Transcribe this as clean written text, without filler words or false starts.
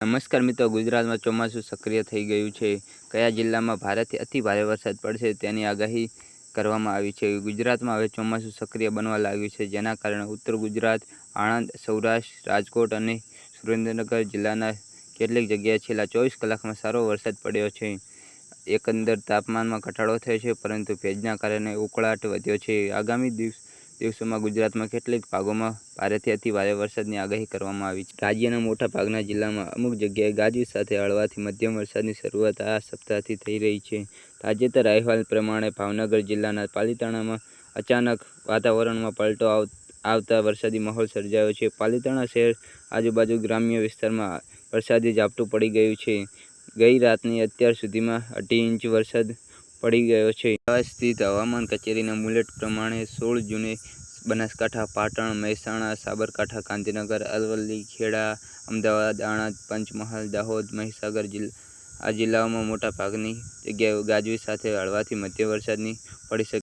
નમસ્કાર મિત્રો, ગુજરાતમાં ચોમાસું સક્રિય થઈ ગયું છે. કયા જિલ્લામાં ભારેથી અતિ ભારે વરસાદ પડશે તેની આગાહી કરવામાં આવી છે. ગુજરાતમાં હવે ચોમાસું સક્રિય બનવા લાગ્યું છે, જેના કારણે ઉત્તર ગુજરાત, આણંદ, સૌરાષ્ટ્ર, રાજકોટ અને સુરેન્દ્રનગર જિલ્લાના કેટલીક જગ્યાએ છેલ્લા 24 કલાકમાં સારો વરસાદ પડ્યો છે. એકંદર તાપમાનમાં ઘટાડો થયો છે, પરંતુ ભેજના કારણે ઉકળાટ વધ્યો છે. આગામી દિવસોમાં ગુજરાતમાં કેટલીક ભાગોમાં ભારેથી અતિ ભારે વરસાદની આગાહી કરવામાં આવી છે. રાજ્યના મોટા ભાગના જિલ્લામાં અમુક જગ્યાએ ગાજવીજ સાથે હળવાથી મધ્યમ વરસાદની શરૂઆત આ સપ્તાહથી થઈ રહી છે. તાજેતરના અહેવાલ પ્રમાણે ભાવનગર જિલ્લાના પાલિતાણામાં અચાનક વાતાવરણમાં પલટો આવતા વરસાદી માહોલ સર્જાયો છે. પાલિતાણા શહેર આજુબાજુ ગ્રામ્ય વિસ્તારમાં વરસાદી ઝાપટું પડી ગયું છે. ગઈ રાતની અત્યાર સુધીમાં 2.5 ઇંચ વરસાદ પડી ગયો છે. અમદાવાદ સ્થિત હવામાન કચેરીના બુલેટ પ્રમાણે 16 જૂને બનાસકાંઠા, પાટણ, મહેસાણા, સાબરકાંઠા, ગાંધીનગર, અરવલ્લી, ખેડા, અમદાવાદ, આણંદ, પંચમહાલ, દાહોદ, મહીસાગર આ જિલ્લાઓમાં મોટા ભાગની જગ્યાએ ગાજવીજ સાથે હળવાથી મધ્યમ વરસાદની પડી શકે